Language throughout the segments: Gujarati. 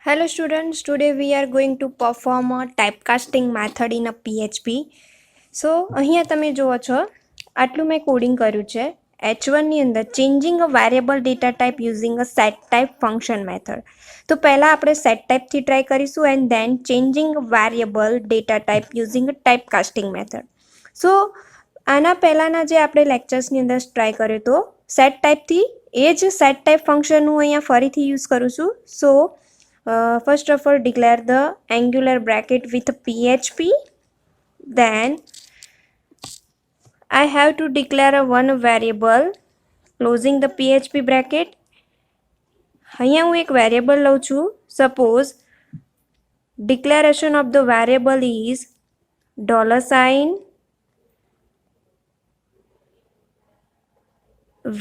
Hello students, today we are going to perform a typecasting method in a PHP. So અહીંયા તમે જુઓ છો આટલું મેં કોડિંગ કર્યું છે H1 ની અંદર changing a variable data type using a set type function method. તો પહેલાં આપણે સેટ ટાઈપથી ટ્રાય કરીશું and then changing variable data type using a type casting method. So આના પહેલાંના જે આપણે લેક્ચર્સની અંદર ટ્રાય કર્યો તો સેટ ટાઈપથી એ જ સેટ ટાઈપ ફંક્શનનું અહીંયા ફરીથી યુઝ કરું છું. સો first of all declare the angular bracket with PHP, then I have to declare a one variable closing the PHP bracket. અહીંયા હું એક વેરિયેબલ લઉં છું. Suppose declaration of the variable is $,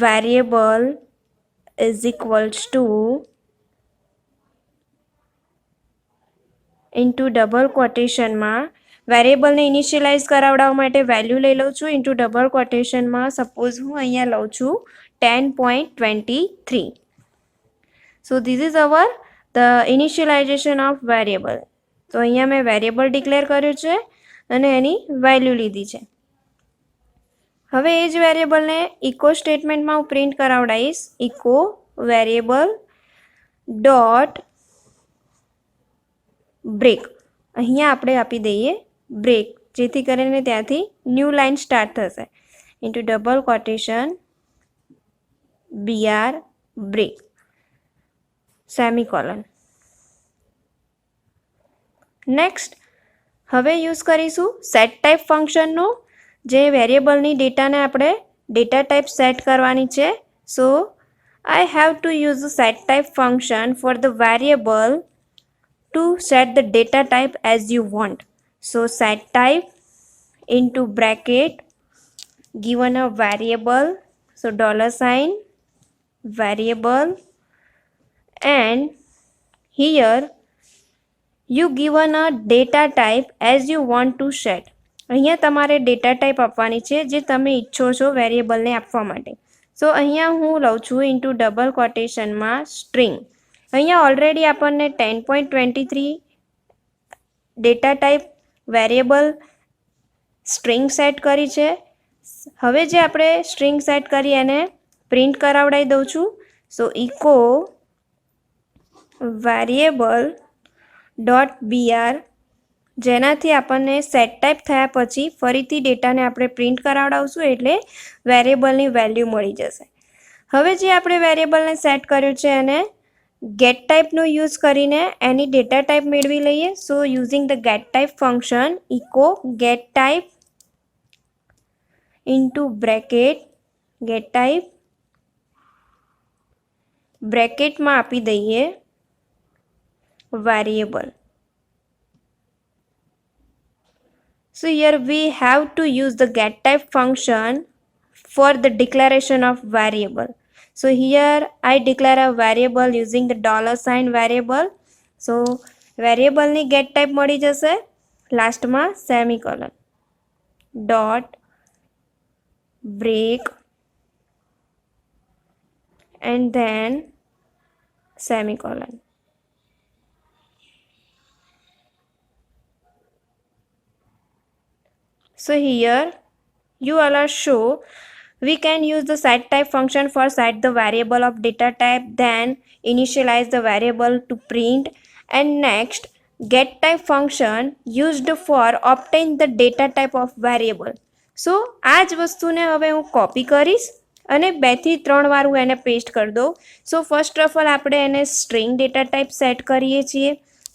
variable is equals to into double કોટેશનમાં વેરિયેબલને ઇનિશિયલાઇઝ કરાવડાવવા માટે વેલ્યુ લઈ લઉં છું ઇન્ટુ ડબલ કોટેશનમાં સપોઝ હું અહીંયા લઉં છું 10.23. So this is over the initialization of variable. તો અહીંયા મેં વેરિયેબલ ડિક્લેર કર્યું છે અને એની વેલ્યુ લીધી છે. હવે એ જ વેરિયેબલને ઇકો સ્ટેટમેન્ટમાં હું પ્રિન્ટ કરાવડાવીશ ઇકો વેરિયેબલ ડોટ બ્રેક. અહીંયા આપણે આપી દઈએ બ્રેક, જેથી કરીને ત્યાંથી ન્યૂ લાઇન સ્ટાર્ટ થશે into double quotation BR break semicolon. Next હવે યુઝ કરીશું સેટ ટાઈપ ફંક્શનનો, જે વેરિયેબલની ડેટાને આપણે ડેટા ટાઈપ સેટ કરવાની છે. So I have to use set type function for the variable to set the data type as you want. So set type into bracket given a variable, so $, variable, and here you given a data type as you want to set. અહીંયા તમારે ડેટા ટાઈપ આપવાની છે જે તમે ઈચ્છો છો વેરિયેબલને આપવા માટે. સો અહીંયા હું લઉં છું ઇન્ટુ ડબલ કોટેશનમાં સ્ટ્રિંગ. અહીંયા ઓલરેડી આપણને 10.23 data type variable string set કરી છે. હવે જે આપણે સ્ટ્રિંગ સેટ કરી એને પ્રિન્ટ કરાવડાવી દઉં છું. સો ઇકો વેરિયેબલ ડોટ BR, જેનાથી આપણને સેટ ટાઈપ થયા પછી ફરીથી ડેટાને આપણે પ્રિન્ટ કરાવડાવશું એટલે વેરિયેબલની વેલ્યુ મળી જશે. હવે જે આપણે વેરિયેબલને સેટ કર્યું છે એને ગેટ ટાઈપનો યુઝ કરીને એની ડેટા ટાઈપ મેળવી લઈએ. So using the get type function echo get type into bracket get type બ્રેકેટમાં આપી દઈએ variable. So here we have to use the get type function for the declaration of variable. So here I declare a variable using the $, variable. So variable ની get type મળી જશે લાસ્ટમાં semicolon dot break and then semicolon. So here you all are show we can use the set type function for set the variable of data type, then initialize the variable to print, and next get type function used for obtain the data type of variable. So આ જ વસ્તુને હવે હું કોપી કરીશ અને 2 થી 3 વાર હું એને પેસ્ટ કરી દઉં. સો ફર્સ્ટ ઓફ ઓલ આપણે એને સ્ટ્રિંગ ડેટા ટાઈપ સેટ કરીએ છીએ,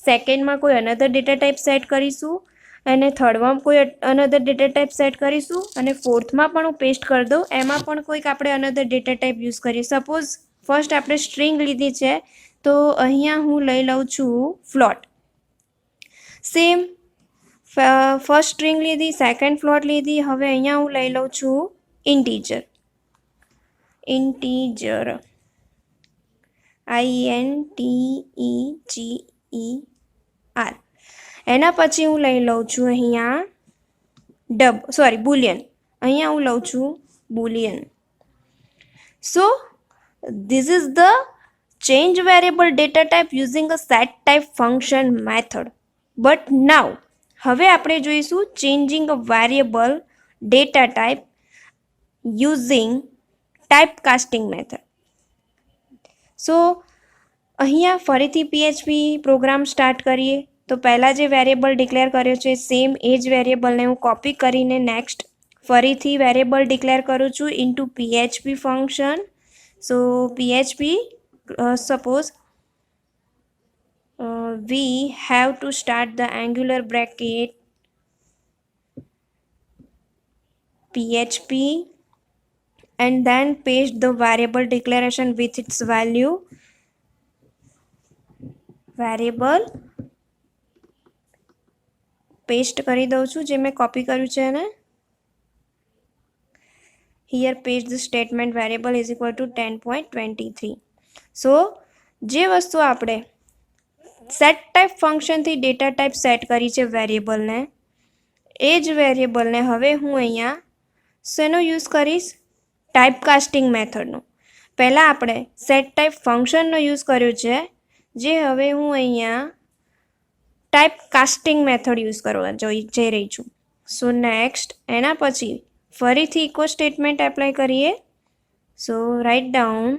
સેકન્ડમાં કોઈ અનધર ડેટા ટાઈપ સેટ કરીશું અને થર્ડમાં કોઈ અનધર ડેટા ટાઈપ સેટ કરીશું અને ફોર્થમાં પણ હું પેસ્ટ કરી દઉં, એમાં પણ કોઈક આપણે અનધર ડેટા ટાઈપ યુઝ કરીએ. સપોઝ ફર્સ્ટ આપણે સ્ટ્રિંગ લીધી છે તો અહીંયા હું લઈ લઉં છું ફ્લોટ. સેમ ફર્સ્ટ સ્ટ્રિંગ લીધી, સેકન્ડ ફ્લોટ લીધી, હવે અહીંયા હું લઈ લઉં છું ઇન્ટીજર INTEGER એના પછી હું લઈ લઉં છું અહીંયા બુલિયન. અહીંયા હું લઉં છું Boolean. So this is the change variable data type using a set type function method. But now હવે આપણે જોઈશું changing a variable data type using typecasting method. So અહીંયા ફરીથી PHP પ્રોગ્રામ સ્ટાર્ટ કરીએ તો પહેલાં જે વેરિયેબલ ડિક્લેર કર્યો છે સેમ એ જ વેરિયેબલને હું કોપી કરીને નેક્સ્ટ ફરીથી વેરિયેબલ ડિક્લેર કરું છું into PHP function. So PHP suppose we have to start the angular bracket PHP and then paste the variable declaration with its value. Variable paste કરી દઉં છું જે મેં કોપી કર્યું છે એને. Here paste the statement variable is equal to 10.23. So જે વસ્તુ આપણે સેટ ટાઈપ ફંક્શનથી ડેટા ટાઈપ સેટ કરી છે વેરિયેબલને એ જ વેરિયેબલને હવે હું અહીંયા શેનો યુઝ કરીશ? ટાઈપકાસ્ટિંગ મેથડનો. પહેલાં આપણે સેટ ટાઈપ ફંક્શનનો યુઝ કર્યો છે જે હવે હું અહીંયા ટાઈપકાસ્ટિંગ મેથડ યુઝ કરવા જઈ રહી છું. સો નેક્સ્ટ એના પછી ફરીથી ઇકો સ્ટેટમેન્ટ એપ્લાય કરીએ. So write down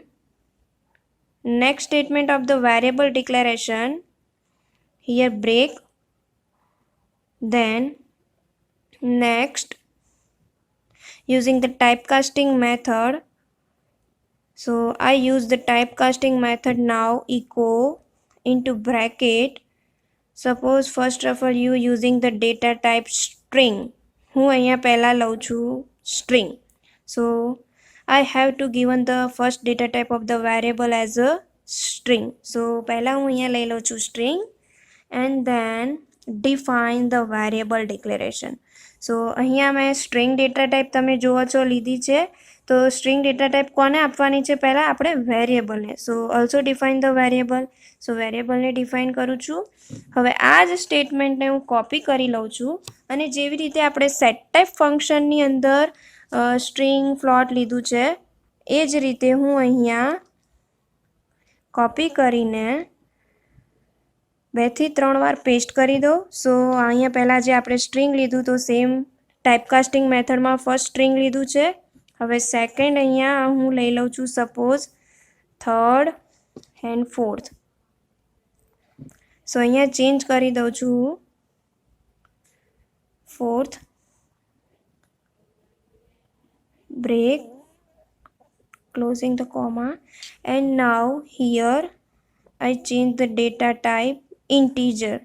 next statement of the variable declaration, here break, then next using the typecasting method. So I use the typecasting method now, echo into bracket. Suppose first of all you using the data type string. હું અહીંયા પહેલાં લઉં છું string. So I have to given the first data type of the variable as a string. So પહેલાં હું અહીંયા લઈ લઉં છું string and then define the variable declaration. સો અહીંયા મેં સ્ટ્રિંગ ડેટા ટાઈપ તમે જુઓ છો લીધી છે. તો સ્ટ્રિંગ ડેટા ટાઈપ કોને આપવાની છે? પહેલાં આપણે વેરિયેબલને. So also define the variable. So વેરિયેબલને ડિફાઇન કરું છું. હવે આ જ સ્ટેટમેન્ટને હું કોપી કરી લઉં છું અને જેવી રીતે આપણે સેટ ટાઈપ ફંક્શનની અંદર સ્ટ્રિંગ ફ્લોટ લીધું છે એ જ રીતે હું અહીંયા કોપી કરીને 2 થી 3 વાર પેસ્ટ કરી દો. સો અહીંયા પહેલાં જે આપણે સ્ટ્રિંગ લીધું તો સેમ ટાઈપકાસ્ટિંગ મેથડમાં ફર્સ્ટ સ્ટ્રિંગ લીધું છે. હવે સેકન્ડ અહીંયા હું લઈ લઉં છું suppose third and fourth. So અહીંયા ચેન્જ કરી દઉં છું fourth, break, closing the comma, and now here I change the data type integer.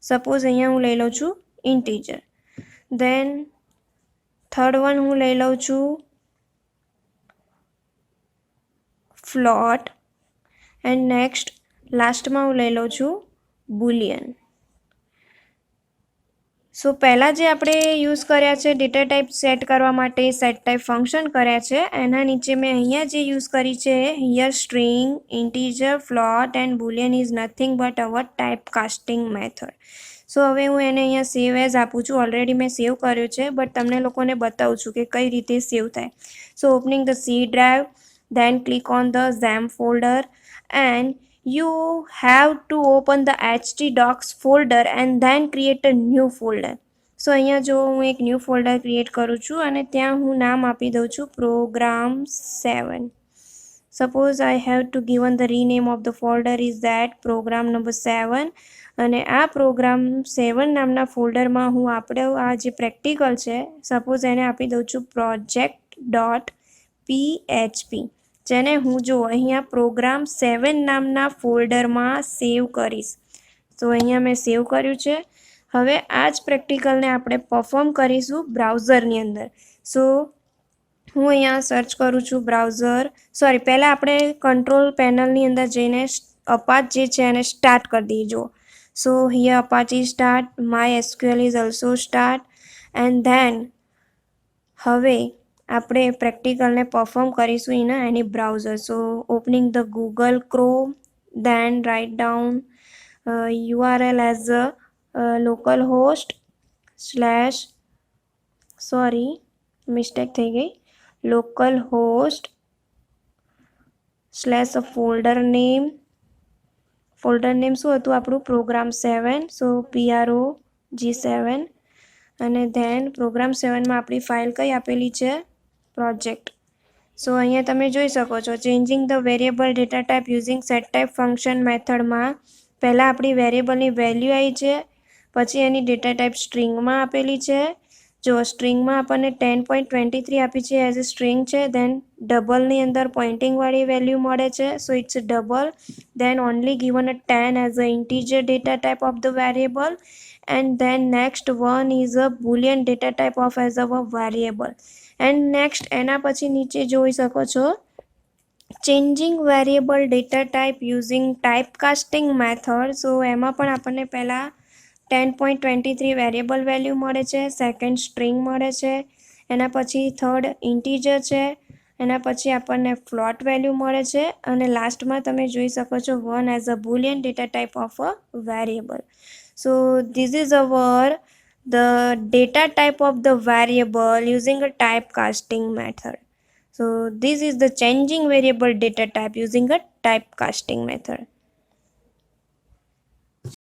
Suppose અહીંયા હું લઈ લઉં છું integer. Then third one હું લઈ લઉં છું float and next લાસ્ટમાં હું લઈ લઉં છું boolean. સો પહેલાં જે આપણે યુઝ કર્યા છે ડેટા ટાઈપ સેટ કરવા માટે સેટ ટાઈપ ફંક્શન કર્યા છે એના નીચે મેં અહીંયા જે યુઝ કરી છે here string, integer, float and boolean is nothing but our type casting method. So હવે હું એને અહીંયા સેવ એઝ આપું છું. ઓલરેડી મેં સેવ કર્યો છે બટ તમને લોકોને બતાવું છું કે કઈ રીતે સેવ થાય. So opening the C drive, then click on the XAMPP folder and you have to open the htdocs folder and then create a new folder. સો અહીંયા જો હું એક ન્યૂ ફોલ્ડર ક્રિએટ કરું છું અને ત્યાં હું નામ આપી દઉં છું program 7. Suppose I have to given the rename of the folder is that program number 7 અને આ program 7 નામના ફોલ્ડરમાં હું આપણે આ જે પ્રેક્ટિકલ છે સપોઝ એને આપી દઉં છું project.php જેને હું જો અહીંયા પ્રોગ્રામ 7 નામના ફોલ્ડરમાં સેવ કરીશ. તો અહીંયા મેં સેવ કર્યું છે. હવે આ જ પ્રેક્ટિકલને આપણે પરફોર્મ કરીશું બ્રાઉઝરની અંદર. સો હું અહીંયા સર્ચ કરું છું બ્રાઉઝર. સોરી પહેલાં આપણે કંટ્રોલ પેનલની અંદર જઈને અપાચ જે છે એને સ્ટાર્ટ કરી દઈએ. જો so here Apache start, MySQL is also start and then હવે આપણે પ્રેક્ટિકલને પરફોર્મ કરીશું એની browser. So opening the Google Chrome, then write down URL as a localhost slash sorry mistake થઈ ગઈ localhost slash a folder name folder name શું હતું આપણું? પ્રોગ્રામ 7. સો PROG7 અને ધેન પ્રોગ્રામ 7માં આપણી ફાઇલ કઈ આપેલી છે? પ્રોજેક્ટ. સો અહીંયા તમે જોઈ શકો છો changing the variable data type using set type function મેથડમાં પહેલાં આપણી વેરિયેબલની વેલ્યુ આવી છે, પછી એની ડેટા ટાઈપ સ્ટ્રિંગમાં આપેલી છે. જો સ્ટ્રિંગમાં આપણને 10.23 આપી છે એઝ અ સ્ટ્રિંગ છે, ધેન ડબલની અંદર પોઇન્ટિંગવાળી વેલ્યુ મળે છે, so it's double. then only given a 10 as a integer data type of the variable, and then next one is a boolean data type of as a variable. and next એના પછી નીચે જોઈ શકો છો changing variable data type using type casting method. So એમાં પણ આપણને પહેલાં 10.23 વેરિયેબલ વેલ્યુ મળે છે, સેકન્ડ સ્ટ્રિંગ મળે છે, એના પછી થર્ડ ઇન્ટીજર છે, એના પછી આપણને ફ્લોટ વેલ્યુ મળે છે, અને લાસ્ટમાં તમે જોઈ શકો છો one as a Boolean data type of a variable. So this is our the data type of the variable using a typecasting method. So this is the changing variable data type using a typecasting method.